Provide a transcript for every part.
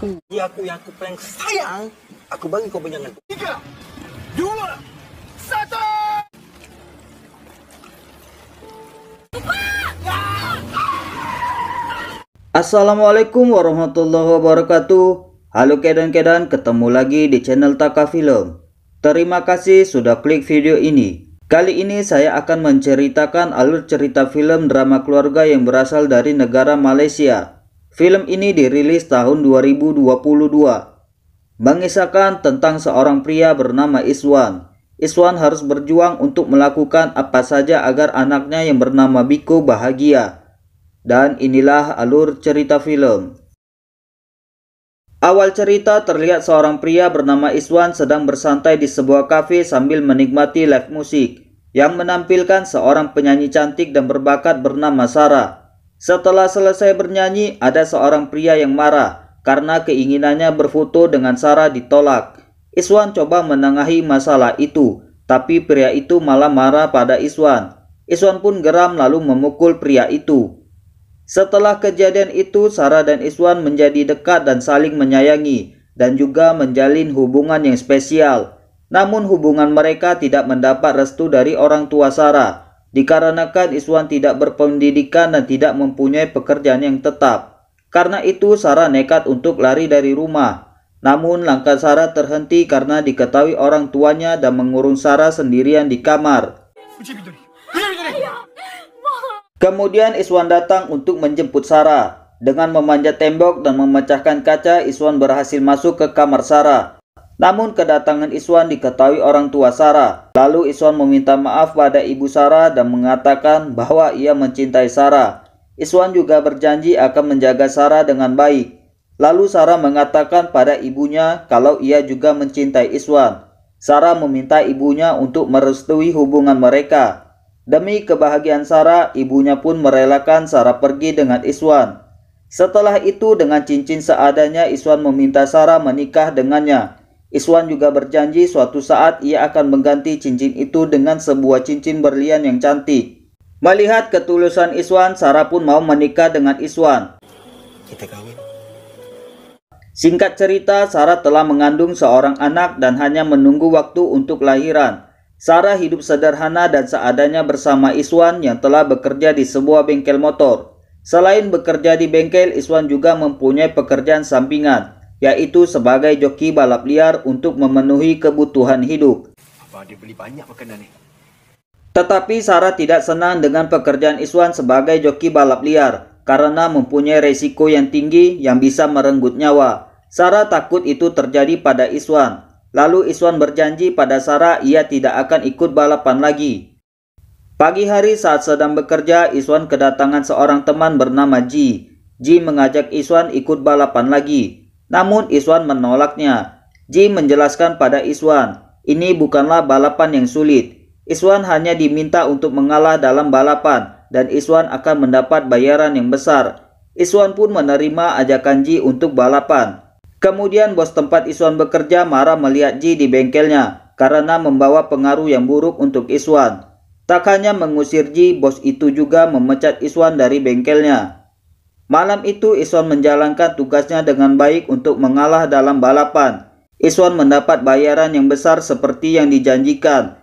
aku. Jadi aku yang aku paling sayang, aku bagi kau benjangan. 3, 2, 1. Assalamualaikum warahmatullahi wabarakatuh. Halo kedan-kedan, ketemu lagi di channel Taka Film. Terima kasih sudah klik video ini. Kali ini saya akan menceritakan alur cerita film drama keluarga yang berasal dari negara Malaysia. Film ini dirilis tahun 2022. Mengisahkan tentang seorang pria bernama Iswan. Iswan harus berjuang untuk melakukan apa saja agar anaknya yang bernama Biko bahagia. Dan inilah alur cerita film. Awal cerita terlihat seorang pria bernama Iswan sedang bersantai di sebuah kafe sambil menikmati live musik yang menampilkan seorang penyanyi cantik dan berbakat bernama Sarah. Setelah selesai bernyanyi, ada seorang pria yang marah karena keinginannya berfoto dengan Sarah ditolak. Iswan coba menengahi masalah itu, tapi pria itu malah marah pada Iswan. Iswan pun geram lalu memukul pria itu. Setelah kejadian itu, Sarah dan Iswan menjadi dekat dan saling menyayangi dan juga menjalin hubungan yang spesial. Namun hubungan mereka tidak mendapat restu dari orang tua Sarah, dikarenakan Iswan tidak berpendidikan dan tidak mempunyai pekerjaan yang tetap. Karena itu Sarah nekat untuk lari dari rumah. Namun langkah Sarah terhenti karena diketahui orang tuanya dan mengurung Sarah sendirian di kamar. Kemudian Iswan datang untuk menjemput Sarah. Dengan memanjat tembok dan memecahkan kaca, Iswan berhasil masuk ke kamar Sarah. Namun kedatangan Iswan diketahui orang tua Sarah. Lalu Iswan meminta maaf pada ibu Sarah dan mengatakan bahwa ia mencintai Sarah. Iswan juga berjanji akan menjaga Sarah dengan baik. Lalu Sarah mengatakan pada ibunya kalau ia juga mencintai Iswan. Sarah meminta ibunya untuk merestui hubungan mereka. Demi kebahagiaan Sarah, ibunya pun merelakan Sarah pergi dengan Iswan. Setelah itu dengan cincin seadanya, Iswan meminta Sarah menikah dengannya. Iswan juga berjanji suatu saat ia akan mengganti cincin itu dengan sebuah cincin berlian yang cantik. Melihat ketulusan Iswan, Sarah pun mau menikah dengan Iswan. Kita kawin. Singkat cerita, Sarah telah mengandung seorang anak dan hanya menunggu waktu untuk lahiran. Sarah hidup sederhana dan seadanya bersama Iswan yang telah bekerja di sebuah bengkel motor. Selain bekerja di bengkel, Iswan juga mempunyai pekerjaan sampingan, yaitu sebagai joki balap liar untuk memenuhi kebutuhan hidup. Abang dia beli banyak makanan ni. Tetapi Sarah tidak senang dengan pekerjaan Iswan sebagai joki balap liar karena mempunyai resiko yang tinggi yang bisa merenggut nyawa. Sarah takut itu terjadi pada Iswan. Lalu Iswan berjanji pada Sarah ia tidak akan ikut balapan lagi. Pagi hari saat sedang bekerja, Iswan kedatangan seorang teman bernama Ji. Ji mengajak Iswan ikut balapan lagi. Namun Iswan menolaknya. Ji menjelaskan pada Iswan, ini bukanlah balapan yang sulit. Iswan hanya diminta untuk mengalah dalam balapan dan Iswan akan mendapat bayaran yang besar. Iswan pun menerima ajakan Ji untuk balapan. Kemudian bos tempat Iswan bekerja marah melihat Ji di bengkelnya karena membawa pengaruh yang buruk untuk Iswan. Tak hanya mengusir Ji, bos itu juga memecat Iswan dari bengkelnya. Malam itu Iswan menjalankan tugasnya dengan baik untuk mengalah dalam balapan. Iswan mendapat bayaran yang besar seperti yang dijanjikan,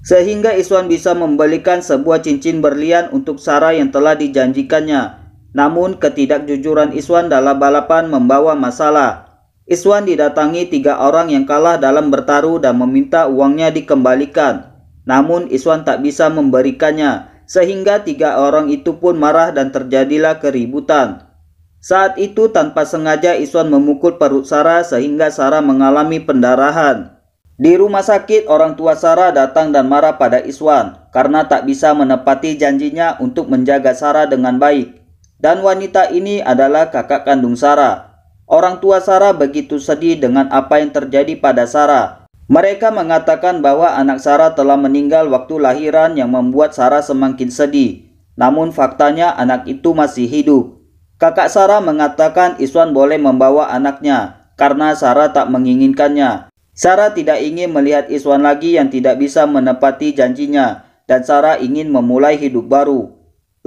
sehingga Iswan bisa membelikan sebuah cincin berlian untuk Sarah yang telah dijanjikannya. Namun ketidakjujuran Iswan dalam balapan membawa masalah. Iswan didatangi 3 orang yang kalah dalam bertaruh dan meminta uangnya dikembalikan. Namun Iswan tak bisa memberikannya, sehingga 3 orang itu pun marah dan terjadilah keributan. Saat itu tanpa sengaja Iswan memukul perut Sarah sehingga Sarah mengalami pendarahan. Di rumah sakit, orang tua Sarah datang dan marah pada Iswan karena tak bisa menepati janjinya untuk menjaga Sarah dengan baik. Dan wanita ini adalah kakak kandung Sarah. Orang tua Sarah begitu sedih dengan apa yang terjadi pada Sarah. Mereka mengatakan bahwa anak Sarah telah meninggal waktu lahiran yang membuat Sarah semakin sedih. Namun faktanya anak itu masih hidup. Kakak Sarah mengatakan Iswan boleh membawa anaknya karena Sarah tak menginginkannya. Sarah tidak ingin melihat Iswan lagi yang tidak bisa menepati janjinya dan Sarah ingin memulai hidup baru.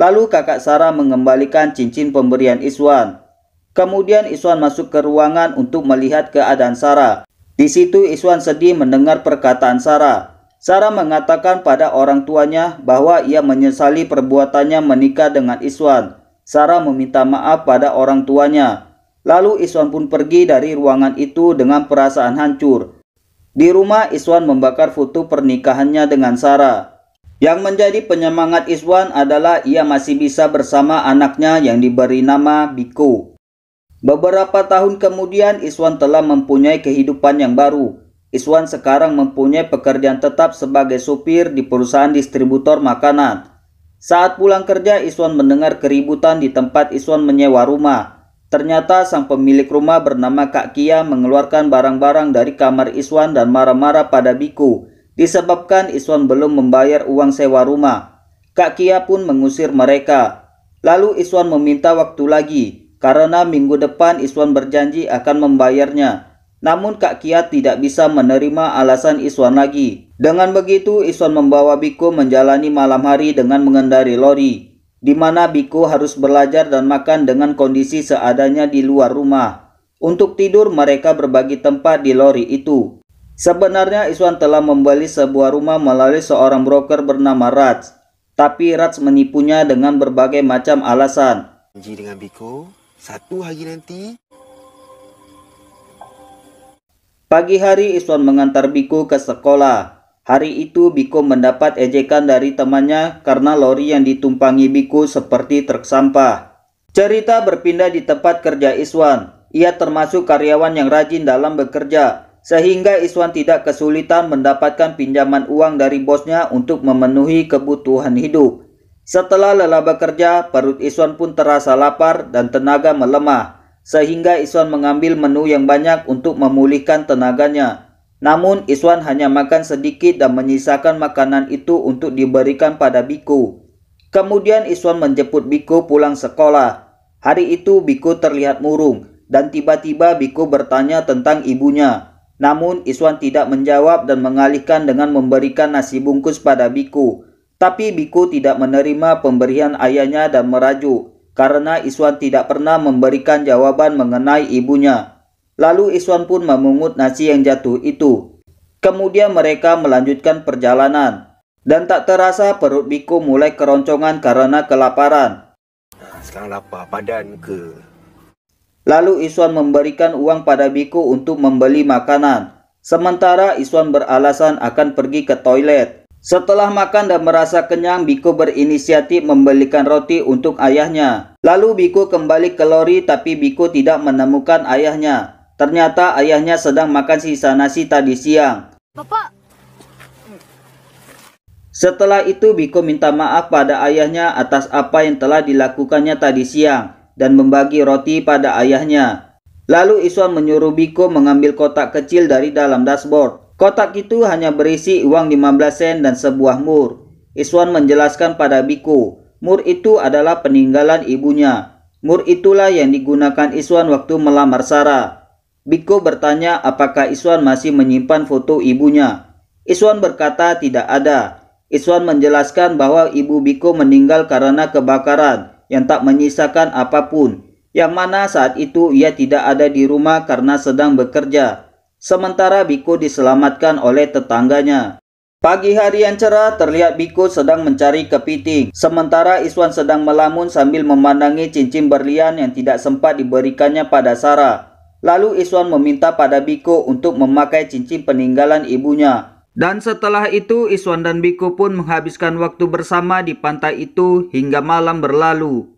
Lalu kakak Sarah mengembalikan cincin pemberian Iswan. Kemudian Iswan masuk ke ruangan untuk melihat keadaan Sarah. Di situ Iswan sedih mendengar perkataan Sarah. Sarah mengatakan pada orang tuanya bahwa ia menyesali perbuatannya menikah dengan Iswan. Sarah meminta maaf pada orang tuanya. Lalu Iswan pun pergi dari ruangan itu dengan perasaan hancur. Di rumah Iswan membakar foto pernikahannya dengan Sarah. Yang menjadi penyemangat Iswan adalah ia masih bisa bersama anaknya yang diberi nama Biko. Beberapa tahun kemudian Iswan telah mempunyai kehidupan yang baru. Iswan sekarang mempunyai pekerjaan tetap sebagai sopir di perusahaan distributor makanan. Saat pulang kerja, Iswan mendengar keributan di tempat Iswan menyewa rumah. Ternyata sang pemilik rumah bernama Kak Kia mengeluarkan barang-barang dari kamar Iswan dan marah-marah pada Biko disebabkan Iswan belum membayar uang sewa rumah. Kak Kia pun mengusir mereka. Lalu Iswan meminta waktu lagi karena minggu depan Iswan berjanji akan membayarnya. Namun Kak Kia tidak bisa menerima alasan Iswan lagi. Dengan begitu Iswan membawa Biko menjalani malam hari dengan mengendari lori, di mana Biko harus belajar dan makan dengan kondisi seadanya di luar rumah. Untuk tidur mereka berbagi tempat di lori itu. Sebenarnya Iswan telah membeli sebuah rumah melalui seorang broker bernama Raj. Tapi Raj menipunya dengan berbagai macam alasan. Janji dengan Biko, satu hari nanti. Pagi hari Iswan mengantar Biko ke sekolah. Hari itu Biko mendapat ejekan dari temannya karena lori yang ditumpangi Biko seperti truk sampah. Cerita berpindah di tempat kerja Iswan. Ia termasuk karyawan yang rajin dalam bekerja, sehingga Iswan tidak kesulitan mendapatkan pinjaman uang dari bosnya untuk memenuhi kebutuhan hidup. Setelah lelah bekerja, perut Iswan pun terasa lapar dan tenaga melemah, sehingga Iswan mengambil menu yang banyak untuk memulihkan tenaganya. Namun Iswan hanya makan sedikit dan menyisakan makanan itu untuk diberikan pada Biko. Kemudian Iswan menjemput Biko pulang sekolah. Hari itu Biko terlihat murung dan tiba-tiba Biko bertanya tentang ibunya. Namun Iswan tidak menjawab dan mengalihkan dengan memberikan nasi bungkus pada Biko. Tapi Biko tidak menerima pemberian ayahnya dan merajuk karena Iswan tidak pernah memberikan jawaban mengenai ibunya. Lalu Iswan pun memungut nasi yang jatuh itu. Kemudian mereka melanjutkan perjalanan. Dan tak terasa perut Biko mulai keroncongan karena kelaparan. Sekarang lapar badan ke? Lalu Iswan memberikan uang pada Biko untuk membeli makanan. Sementara Iswan beralasan akan pergi ke toilet. Setelah makan dan merasa kenyang, Biko berinisiatif membelikan roti untuk ayahnya. Lalu Biko kembali ke lori tapi Biko tidak menemukan ayahnya. Ternyata ayahnya sedang makan sisa nasi tadi siang. Bapak. Setelah itu Biko minta maaf pada ayahnya atas apa yang telah dilakukannya tadi siang dan membagi roti pada ayahnya. Lalu Iswan menyuruh Biko mengambil kotak kecil dari dalam dashboard. Kotak itu hanya berisi uang 15 sen dan sebuah mur. Iswan menjelaskan pada Biko, mur itu adalah peninggalan ibunya. Mur itulah yang digunakan Iswan waktu melamar Sarah. Biko bertanya apakah Iswan masih menyimpan foto ibunya. Iswan berkata tidak ada. Iswan menjelaskan bahwa ibu Biko meninggal karena kebakaran yang tak menyisakan apapun, yang mana saat itu ia tidak ada di rumah karena sedang bekerja. Sementara Biko diselamatkan oleh tetangganya. Pagi hari yang cerah terlihat Biko sedang mencari kepiting, sementara Iswan sedang melamun sambil memandangi cincin berlian yang tidak sempat diberikannya pada Sarah. Lalu Iswan meminta pada Biko untuk memakai cincin peninggalan ibunya. Dan setelah itu Iswan dan Biko pun menghabiskan waktu bersama di pantai itu hingga malam berlalu.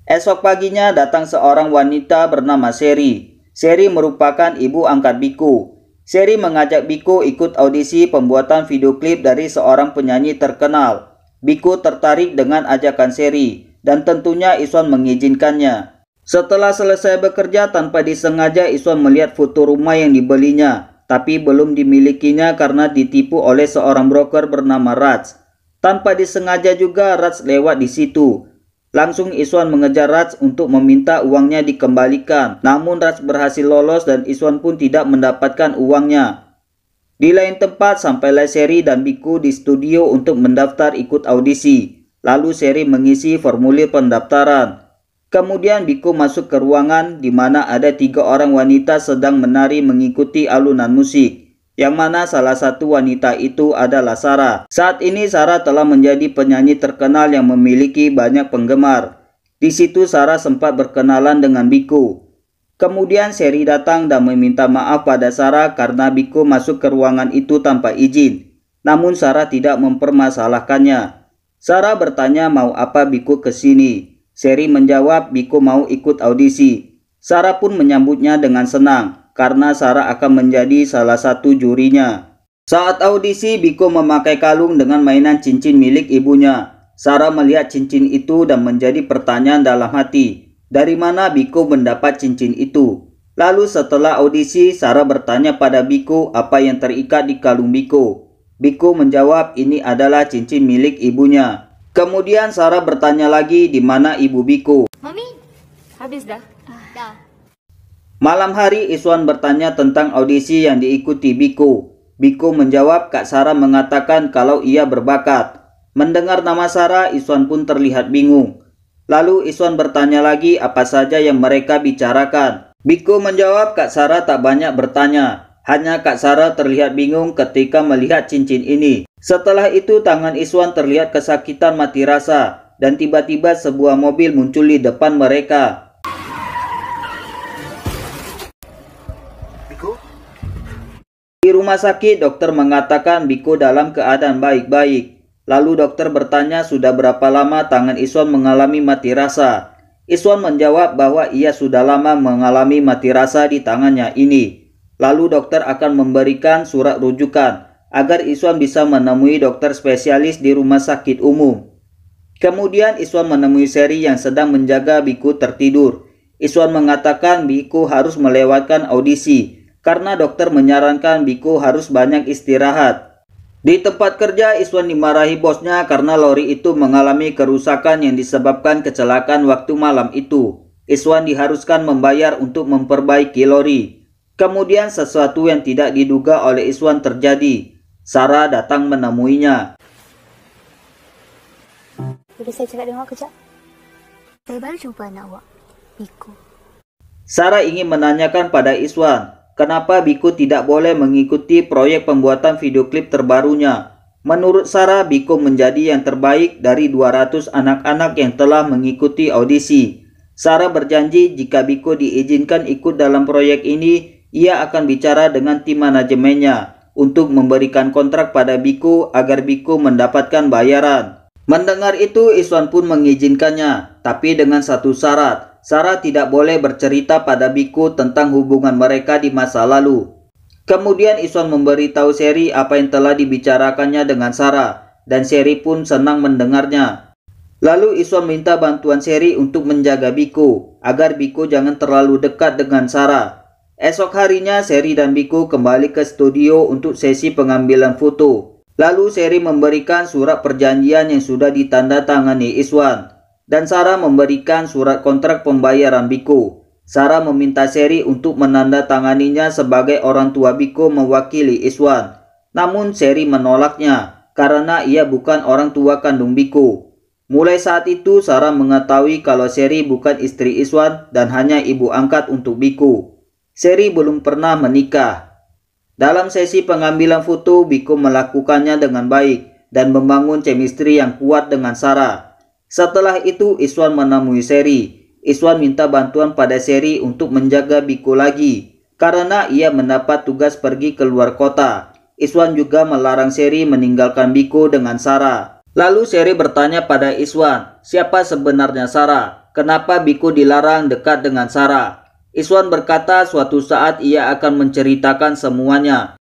Esok paginya datang seorang wanita bernama Seri. Seri merupakan ibu angkat Biko. Seri mengajak Biko ikut audisi pembuatan video klip dari seorang penyanyi terkenal. Biko tertarik dengan ajakan Seri dan tentunya Iswan mengizinkannya. Setelah selesai bekerja, tanpa disengaja Iswan melihat foto rumah yang dibelinya, tapi belum dimilikinya karena ditipu oleh seorang broker bernama Raj. Tanpa disengaja juga Raj lewat di situ. Langsung Iswan mengejar Raj untuk meminta uangnya dikembalikan. Namun Raj berhasil lolos dan Iswan pun tidak mendapatkan uangnya. Di lain tempat, sampailah Seri dan Biko di studio untuk mendaftar ikut audisi. Lalu Seri mengisi formulir pendaftaran. Kemudian Biku masuk ke ruangan di mana ada 3 orang wanita sedang menari mengikuti alunan musik, yang mana salah satu wanita itu adalah Sarah. Saat ini Sarah telah menjadi penyanyi terkenal yang memiliki banyak penggemar. Di situ Sarah sempat berkenalan dengan Biku. Kemudian Sherry datang dan meminta maaf pada Sarah karena Biku masuk ke ruangan itu tanpa izin. Namun Sarah tidak mempermasalahkannya. Sarah bertanya mau apa Biku ke sini. Sherry menjawab Biku mau ikut audisi. Sarah pun menyambutnya dengan senang karena Sarah akan menjadi salah satu jurinya. Saat audisi, Biku memakai kalung dengan mainan cincin milik ibunya. Sarah melihat cincin itu dan menjadi pertanyaan dalam hati, dari mana Biku mendapat cincin itu? Lalu setelah audisi, Sarah bertanya pada Biku apa yang terikat di kalung Biku. Biku menjawab ini adalah cincin milik ibunya. Kemudian Sarah bertanya lagi di mana ibu Biku. Mami, habis dah? Dah. Malam hari Iswan bertanya tentang audisi yang diikuti Biku. Biku menjawab Kak Sarah mengatakan kalau ia berbakat. Mendengar nama Sarah, Iswan pun terlihat bingung. Lalu Iswan bertanya lagi apa saja yang mereka bicarakan. Biku menjawab Kak Sarah tak banyak bertanya. Hanya Kak Sarah terlihat bingung ketika melihat cincin ini. Setelah itu tangan Iswan terlihat kesakitan mati rasa dan tiba-tiba sebuah mobil muncul di depan mereka. Biku, Di rumah sakit dokter mengatakan Biku dalam keadaan baik-baik. Lalu dokter bertanya sudah berapa lama tangan Iswan mengalami mati rasa. Iswan menjawab bahwa ia sudah lama mengalami mati rasa di tangannya ini. Lalu dokter akan memberikan surat rujukan agar Iswan bisa menemui dokter spesialis di rumah sakit umum. Kemudian Iswan menemui Sherry yang sedang menjaga Biku tertidur. Iswan mengatakan Biku harus melewatkan audisi karena dokter menyarankan Biku harus banyak istirahat. Di tempat kerja Iswan dimarahi bosnya karena lori itu mengalami kerusakan yang disebabkan kecelakaan waktu malam itu. Iswan diharuskan membayar untuk memperbaiki lori. Kemudian sesuatu yang tidak diduga oleh Iswan terjadi. Sarah datang menemuinya. Boleh saya cakap dengan awak kejap? Saya baru jumpa anak awak, Biku. Sarah ingin menanyakan pada Iswan, kenapa Biku tidak boleh mengikuti proyek pembuatan video klip terbarunya. Menurut Sarah, Biku menjadi yang terbaik dari 200 anak-anak yang telah mengikuti audisi. Sarah berjanji jika Biku diizinkan ikut dalam proyek ini, ia akan bicara dengan tim manajemennya untuk memberikan kontrak pada Biku agar Biku mendapatkan bayaran. Mendengar itu, Iswan pun mengizinkannya, tapi dengan satu syarat. Sarah tidak boleh bercerita pada Biku tentang hubungan mereka di masa lalu. Kemudian Iswan memberitahu Sherry apa yang telah dibicarakannya dengan Sarah, dan Sherry pun senang mendengarnya. Lalu Iswan minta bantuan Sherry untuk menjaga Biku, agar Biku jangan terlalu dekat dengan Sarah. Esok harinya Sherry dan Biku kembali ke studio untuk sesi pengambilan foto. Lalu Sherry memberikan surat perjanjian yang sudah ditandatangani Iswan. Dan Sarah memberikan surat kontrak pembayaran Biku. Sarah meminta Sherry untuk menandatanganinya sebagai orang tua Biku mewakili Iswan. Namun Sherry menolaknya karena ia bukan orang tua kandung Biku. Mulai saat itu Sarah mengetahui kalau Sherry bukan istri Iswan dan hanya ibu angkat untuk Biku. Sherry belum pernah menikah. Dalam sesi pengambilan foto, Biku melakukannya dengan baik dan membangun chemistry yang kuat dengan Sarah. Setelah itu, Iswan menemui Sherry. Iswan minta bantuan pada Sherry untuk menjaga Biku lagi, karena ia mendapat tugas pergi ke luar kota. Iswan juga melarang Sherry meninggalkan Biku dengan Sarah. Lalu Sherry bertanya pada Iswan, siapa sebenarnya Sarah? Kenapa Biku dilarang dekat dengan Sarah? Iswan berkata suatu saat ia akan menceritakan semuanya.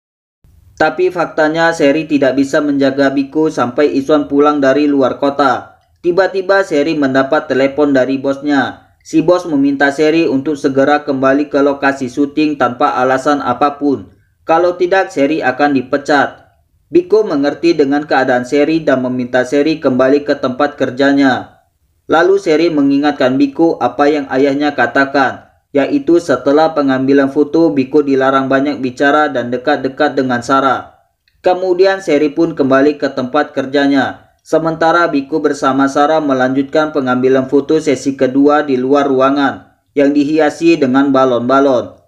Tapi faktanya Sherry tidak bisa menjaga Biku sampai Iswan pulang dari luar kota. Tiba-tiba Sherry mendapat telepon dari bosnya. Si bos meminta Sherry untuk segera kembali ke lokasi syuting tanpa alasan apapun. Kalau tidak Sherry akan dipecat. Biku mengerti dengan keadaan Sherry dan meminta Sherry kembali ke tempat kerjanya. Lalu Sherry mengingatkan Biku apa yang ayahnya katakan, yaitu setelah pengambilan foto Biku dilarang banyak bicara dan dekat-dekat dengan Sarah. Kemudian Sherry pun kembali ke tempat kerjanya. Sementara Biku bersama Sarah melanjutkan pengambilan foto sesi kedua di luar ruangan yang dihiasi dengan balon-balon.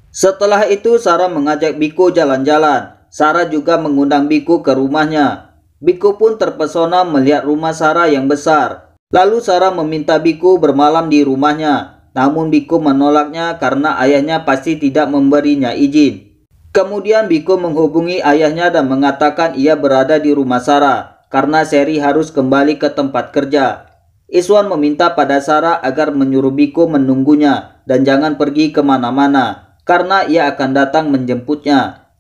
Setelah itu Sarah mengajak Biku jalan-jalan. Sarah juga mengundang Biku ke rumahnya. Biku pun terpesona melihat rumah Sarah yang besar. Lalu Sarah meminta Biku bermalam di rumahnya. Namun Biku menolaknya karena ayahnya pasti tidak memberinya izin. Kemudian Biku menghubungi ayahnya dan mengatakan ia berada di rumah Sarah karena Sherry harus kembali ke tempat kerja. Iswan meminta pada Sarah agar menyuruh Biku menunggunya dan jangan pergi kemana-mana karena ia akan datang menjemputnya.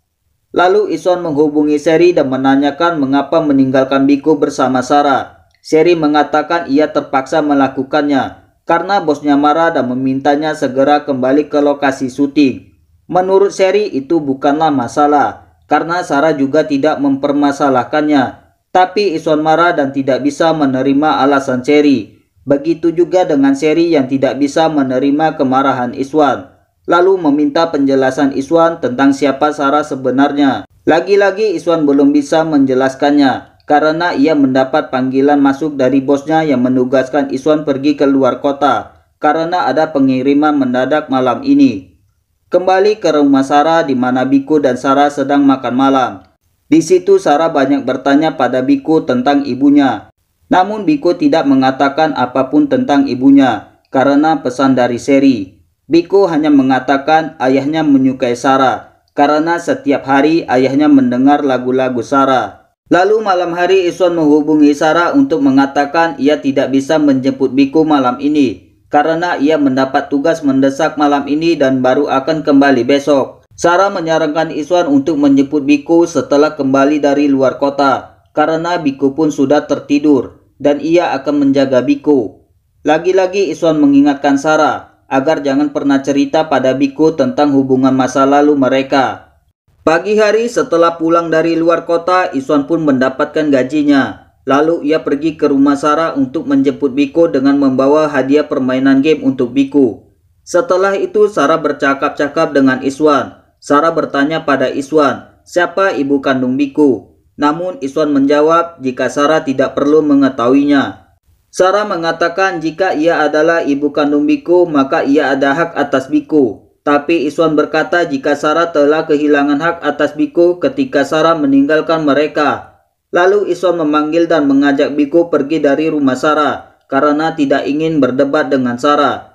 Lalu Iswan menghubungi Sherry dan menanyakan mengapa meninggalkan Biku bersama Sarah. Sherry mengatakan ia terpaksa melakukannya karena bosnya marah dan memintanya segera kembali ke lokasi syuting. Menurut Sherry itu bukanlah masalah karena Sarah juga tidak mempermasalahkannya. Tapi Iswan marah dan tidak bisa menerima alasan Sherry. Begitu juga dengan Sherry yang tidak bisa menerima kemarahan Iswan. Lalu meminta penjelasan Iswan tentang siapa Sarah sebenarnya. Lagi-lagi Iswan belum bisa menjelaskannya karena ia mendapat panggilan masuk dari bosnya yang menugaskan Iswan pergi ke luar kota karena ada pengiriman mendadak malam ini. Kembali ke rumah Sarah di mana Biku dan Sarah sedang makan malam. Di situ Sarah banyak bertanya pada Biku tentang ibunya. Namun Biku tidak mengatakan apapun tentang ibunya karena pesan dari Sherry. Biku hanya mengatakan ayahnya menyukai Sarah karena setiap hari ayahnya mendengar lagu-lagu Sarah. Lalu malam hari Iswan menghubungi Sarah untuk mengatakan ia tidak bisa menjemput Biku malam ini karena ia mendapat tugas mendesak malam ini dan baru akan kembali besok. Sarah menyarankan Iswan untuk menjemput Biku setelah kembali dari luar kota karena Biku pun sudah tertidur dan ia akan menjaga Biku. Lagi-lagi Iswan mengingatkan Sarah agar jangan pernah cerita pada Biku tentang hubungan masa lalu mereka. Pagi hari setelah pulang dari luar kota, Iswan pun mendapatkan gajinya. Lalu ia pergi ke rumah Sarah untuk menjemput Biku dengan membawa hadiah permainan game untuk Biku. Setelah itu Sarah bercakap-cakap dengan Iswan. Sarah bertanya pada Iswan, siapa ibu kandung Biku? Namun Iswan menjawab jika Sarah tidak perlu mengetahuinya. Sarah mengatakan jika ia adalah ibu kandung Biku, maka ia ada hak atas Biku. Tapi Iswan berkata jika Sarah telah kehilangan hak atas Biku ketika Sarah meninggalkan mereka. Lalu Iswan memanggil dan mengajak Biku pergi dari rumah Sarah karena tidak ingin berdebat dengan Sarah.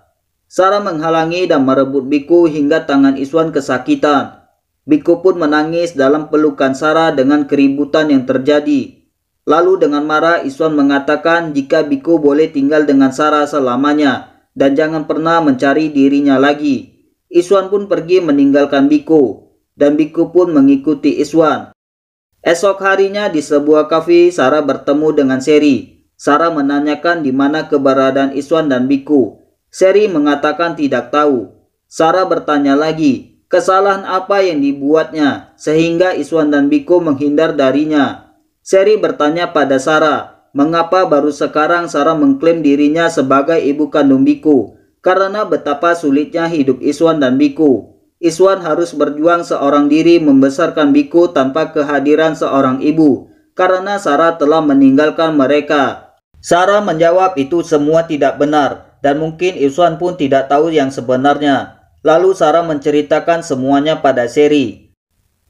Sarah menghalangi dan merebut Biku hingga tangan Iswan kesakitan. Biku pun menangis dalam pelukan Sarah dengan keributan yang terjadi. Lalu dengan marah Iswan mengatakan jika Biku boleh tinggal dengan Sarah selamanya dan jangan pernah mencari dirinya lagi. Iswan pun pergi meninggalkan Biku dan Biku pun mengikuti Iswan. Esok harinya di sebuah kafe Sarah bertemu dengan Sherry. Sarah menanyakan di mana keberadaan Iswan dan Biku. Sherry mengatakan tidak tahu. Sarah bertanya lagi, kesalahan apa yang dibuatnya sehingga Iswan dan Biku menghindar darinya. Sherry bertanya pada Sarah, mengapa baru sekarang Sarah mengklaim dirinya sebagai ibu kandung Biku karena betapa sulitnya hidup Iswan dan Biku. Iswan harus berjuang seorang diri membesarkan Biku tanpa kehadiran seorang ibu karena Sarah telah meninggalkan mereka. Sarah menjawab itu semua tidak benar. Dan mungkin Iswan pun tidak tahu yang sebenarnya. Lalu Sarah menceritakan semuanya pada Sherry.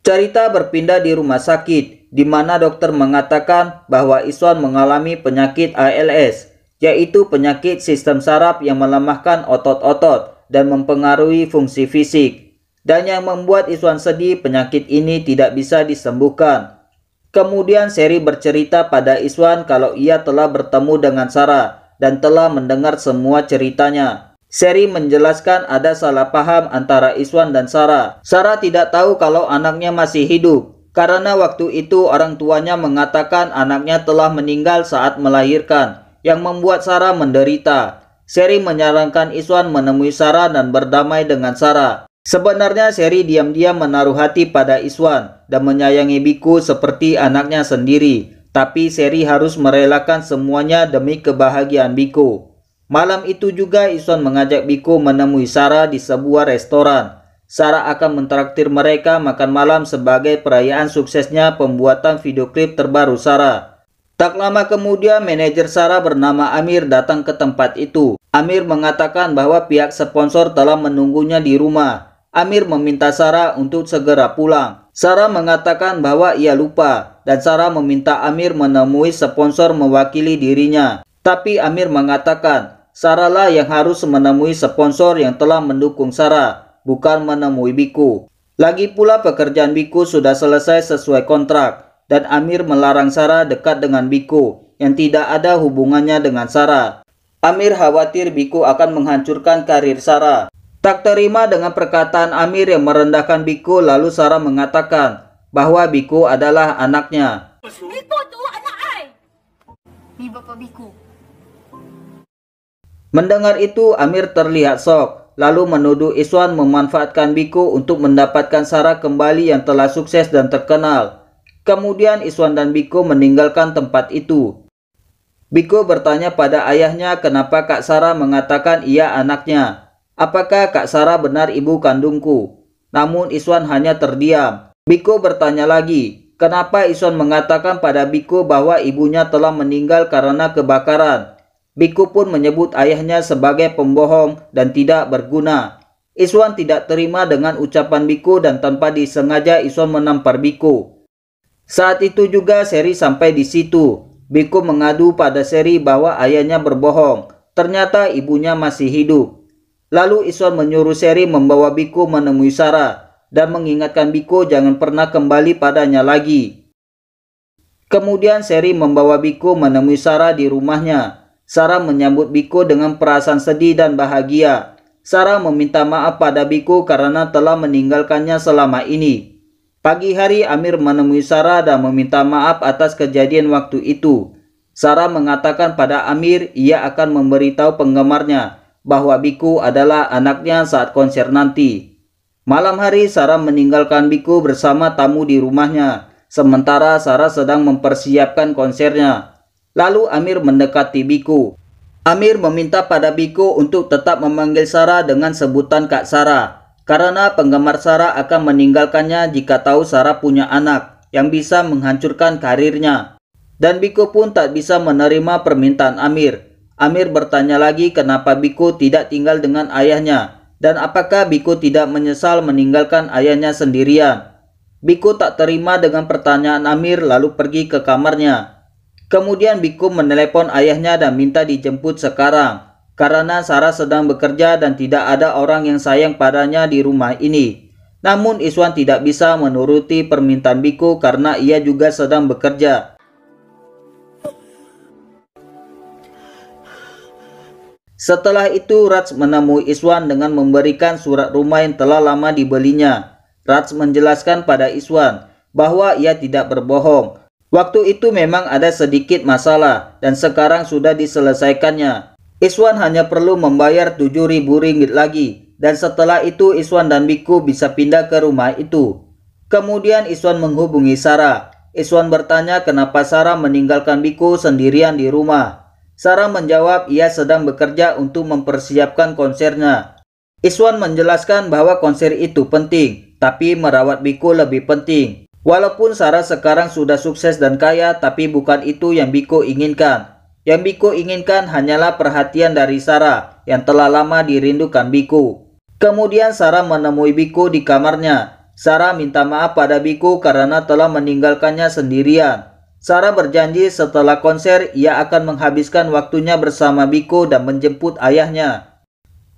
Cerita berpindah di rumah sakit, di mana dokter mengatakan bahwa Iswan mengalami penyakit ALS, yaitu penyakit sistem saraf yang melemahkan otot-otot dan mempengaruhi fungsi fisik. Dan yang membuat Iswan sedih, penyakit ini tidak bisa disembuhkan. Kemudian Sherry bercerita pada Iswan kalau ia telah bertemu dengan Sarah dan telah mendengar semua ceritanya. Sherry menjelaskan ada salah paham antara Iswan dan Sarah. Sarah tidak tahu kalau anaknya masih hidup, karena waktu itu orang tuanya mengatakan anaknya telah meninggal saat melahirkan, yang membuat Sarah menderita. Sherry menyarankan Iswan menemui Sarah dan berdamai dengan Sarah. Sebenarnya Sherry diam-diam menaruh hati pada Iswan dan menyayangi Biku seperti anaknya sendiri. Tapi Sherry harus merelakan semuanya demi kebahagiaan Biku. Malam itu juga Iswan mengajak Biku menemui Sarah di sebuah restoran. Sarah akan mentraktir mereka makan malam sebagai perayaan suksesnya pembuatan video klip terbaru Sarah. Tak lama kemudian manajer Sarah bernama Amir datang ke tempat itu. Amir mengatakan bahwa pihak sponsor telah menunggunya di rumah. Amir meminta Sarah untuk segera pulang. Sarah mengatakan bahwa ia lupa dan Sarah meminta Amir menemui sponsor mewakili dirinya. Tapi Amir mengatakan Sarah lah yang harus menemui sponsor yang telah mendukung Sarah, bukan menemui Biku. Lagi pula pekerjaan Biku sudah selesai sesuai kontrak. Dan Amir melarang Sarah dekat dengan Biku yang tidak ada hubungannya dengan Sarah. Amir khawatir Biku akan menghancurkan karir Sarah. Tak terima dengan perkataan Amir yang merendahkan Biku, lalu Sarah mengatakan bahwa Biku adalah anaknya. Biku tu anak ai. Ni bapa Biku. Mendengar itu Amir terlihat shock, lalu menuduh Iswan memanfaatkan Biku untuk mendapatkan Sarah kembali yang telah sukses dan terkenal. Kemudian Iswan dan Biku meninggalkan tempat itu. Biku bertanya pada ayahnya kenapa Kak Sarah mengatakan ia anaknya. Apakah Kak Sarah benar ibu kandungku? Namun Iswan hanya terdiam. Biku bertanya lagi, kenapa Iswan mengatakan pada Biku bahwa ibunya telah meninggal karena kebakaran. Biku pun menyebut ayahnya sebagai pembohong dan tidak berguna. Iswan tidak terima dengan ucapan Biku dan tanpa disengaja Iswan menampar Biku. Saat itu juga Seri sampai di situ. Biku mengadu pada Seri bahwa ayahnya berbohong. Ternyata ibunya masih hidup. Lalu Iswan menyuruh Seri membawa Biku menemui Sarah dan mengingatkan Biku jangan pernah kembali padanya lagi. Kemudian Seri membawa Biku menemui Sarah di rumahnya. Sarah menyambut Biku dengan perasaan sedih dan bahagia. Sarah meminta maaf pada Biku karena telah meninggalkannya selama ini. Pagi hari Amir menemui Sarah dan meminta maaf atas kejadian waktu itu. Sarah mengatakan pada Amir ia akan memberitahu penggemarnya bahwa Biku adalah anaknya saat konser nanti. Malam hari Sarah meninggalkan Biku bersama tamu di rumahnya, sementara Sarah sedang mempersiapkan konsernya. Lalu Amir mendekati Biku. Amir meminta pada Biku untuk tetap memanggil Sarah dengan sebutan Kak Sarah. Karena penggemar Sarah akan meninggalkannya jika tahu Sarah punya anak yang bisa menghancurkan karirnya. Dan Biku pun tak bisa menerima permintaan Amir. Amir bertanya lagi kenapa Biku tidak tinggal dengan ayahnya dan apakah Biku tidak menyesal meninggalkan ayahnya sendirian. Biku tak terima dengan pertanyaan Amir lalu pergi ke kamarnya. Kemudian Biku menelepon ayahnya dan minta dijemput sekarang. Karena Sarah sedang bekerja dan tidak ada orang yang sayang padanya di rumah ini. Namun Iswan tidak bisa menuruti permintaan Biku karena ia juga sedang bekerja. Setelah itu Raj menemui Iswan dengan memberikan surat rumah yang telah lama dibelinya. Raj menjelaskan pada Iswan bahwa ia tidak berbohong. Waktu itu memang ada sedikit masalah dan sekarang sudah diselesaikannya. Iswan hanya perlu membayar 7.000 ringgit lagi dan setelah itu Iswan dan Biku bisa pindah ke rumah itu. Kemudian Iswan menghubungi Sarah. Iswan bertanya kenapa Sarah meninggalkan Biku sendirian di rumah. Sarah menjawab ia sedang bekerja untuk mempersiapkan konsernya. Iswan menjelaskan bahwa konser itu penting, tapi merawat Biku lebih penting. Walaupun Sarah sekarang sudah sukses dan kaya, tapi bukan itu yang Biku inginkan. Yang Biku inginkan hanyalah perhatian dari Sarah yang telah lama dirindukan Biku. Kemudian Sarah menemui Biku di kamarnya. Sarah minta maaf pada Biku karena telah meninggalkannya sendirian. Sarah berjanji setelah konser ia akan menghabiskan waktunya bersama Biku dan menjemput ayahnya.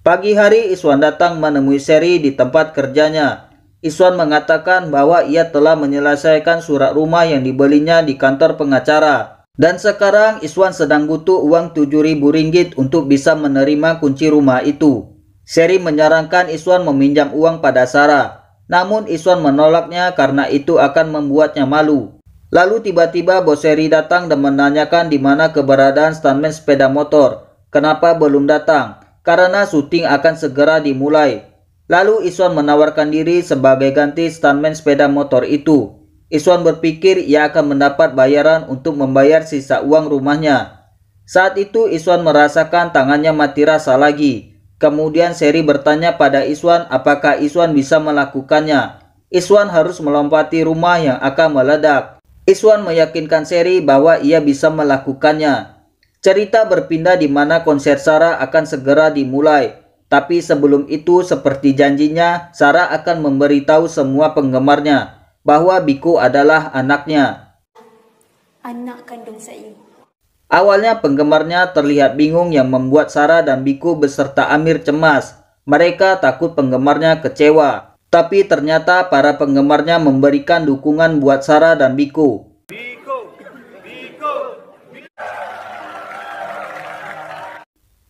Pagi hari Iswan datang menemui Seri di tempat kerjanya. Iswan mengatakan bahwa ia telah menyelesaikan surat rumah yang dibelinya di kantor pengacara. Dan sekarang Iswan sedang butuh uang 7.000 ringgit untuk bisa menerima kunci rumah itu. Seri menyarankan Iswan meminjam uang pada Sarah. Namun Iswan menolaknya karena itu akan membuatnya malu. Lalu tiba-tiba bos Seri datang dan menanyakan di mana keberadaan stuntman sepeda motor. Kenapa belum datang? Karena syuting akan segera dimulai. Lalu Iswan menawarkan diri sebagai ganti stuntman sepeda motor itu. Iswan berpikir ia akan mendapat bayaran untuk membayar sisa uang rumahnya. Saat itu Iswan merasakan tangannya mati rasa lagi. Kemudian Seri bertanya pada Iswan apakah Iswan bisa melakukannya. Iswan harus melompati rumah yang akan meledak. Iswan meyakinkan Seri bahwa ia bisa melakukannya. Cerita berpindah di mana konser Sarah akan segera dimulai. Tapi sebelum itu, seperti janjinya, Sarah akan memberitahu semua penggemarnya bahwa Biku adalah anaknya. Anak kandung saya. Awalnya penggemarnya terlihat bingung yang membuat Sarah dan Biku beserta Amir cemas. Mereka takut penggemarnya kecewa. Tapi ternyata para penggemarnya memberikan dukungan buat Sarah dan Biku.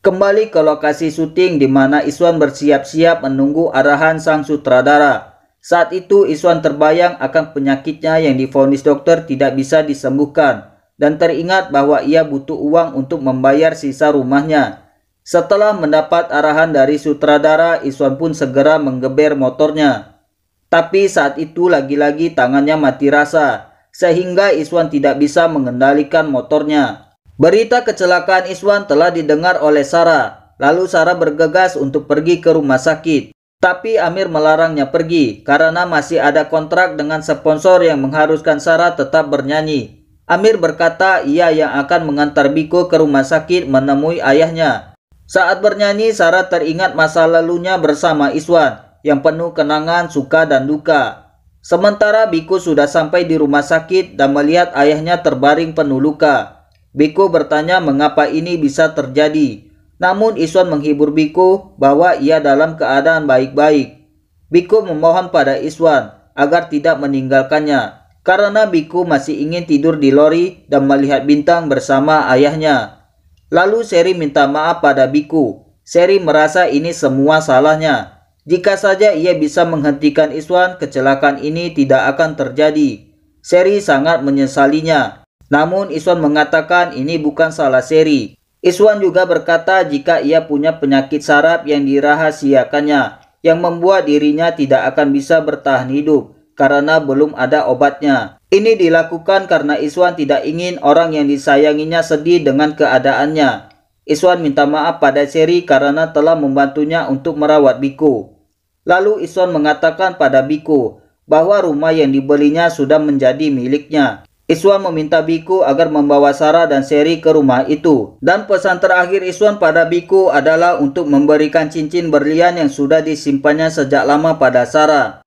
Kembali ke lokasi syuting di mana Iswan bersiap-siap menunggu arahan sang sutradara. Saat itu Iswan terbayang akan penyakitnya yang divonis dokter tidak bisa disembuhkan dan teringat bahwa ia butuh uang untuk membayar sisa rumahnya. Setelah mendapat arahan dari sutradara, Iswan pun segera menggeber motornya. Tapi saat itu lagi-lagi tangannya mati rasa sehingga Iswan tidak bisa mengendalikan motornya. Berita kecelakaan Iswan telah didengar oleh Sarah. Lalu Sarah bergegas untuk pergi ke rumah sakit. Tapi Amir melarangnya pergi karena masih ada kontrak dengan sponsor yang mengharuskan Sarah tetap bernyanyi. Amir berkata ia yang akan mengantar Biku ke rumah sakit menemui ayahnya. Saat bernyanyi, Sarah teringat masa lalunya bersama Iswan yang penuh kenangan, suka dan duka. Sementara Biku sudah sampai di rumah sakit dan melihat ayahnya terbaring penuh luka. Biku bertanya mengapa ini bisa terjadi. Namun Iswan menghibur Biku bahwa ia dalam keadaan baik-baik. Biku memohon pada Iswan agar tidak meninggalkannya karena Biku masih ingin tidur di lori dan melihat bintang bersama ayahnya. Lalu Seri minta maaf pada Biku. Seri merasa ini semua salahnya. Jika saja ia bisa menghentikan Iswan, kecelakaan ini tidak akan terjadi. Seri sangat menyesalinya. Namun Iswan mengatakan ini bukan salah Seri. Iswan juga berkata jika ia punya penyakit saraf yang dirahasiakannya, yang membuat dirinya tidak akan bisa bertahan hidup karena belum ada obatnya. Ini dilakukan karena Iswan tidak ingin orang yang disayanginya sedih dengan keadaannya. Iswan minta maaf pada Seri karena telah membantunya untuk merawat Biku. Lalu Iswan mengatakan pada Biku bahwa rumah yang dibelinya sudah menjadi miliknya. Iswan meminta Biku agar membawa Sarah dan Seri ke rumah itu. Dan pesan terakhir Iswan pada Biku adalah untuk memberikan cincin berlian yang sudah disimpannya sejak lama pada Sarah.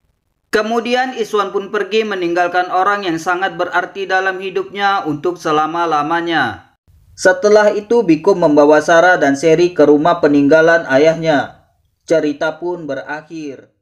Kemudian Iswan pun pergi meninggalkan orang yang sangat berarti dalam hidupnya untuk selama-lamanya. Setelah itu Biku membawa Sarah dan Seri ke rumah peninggalan ayahnya. Cerita pun berakhir.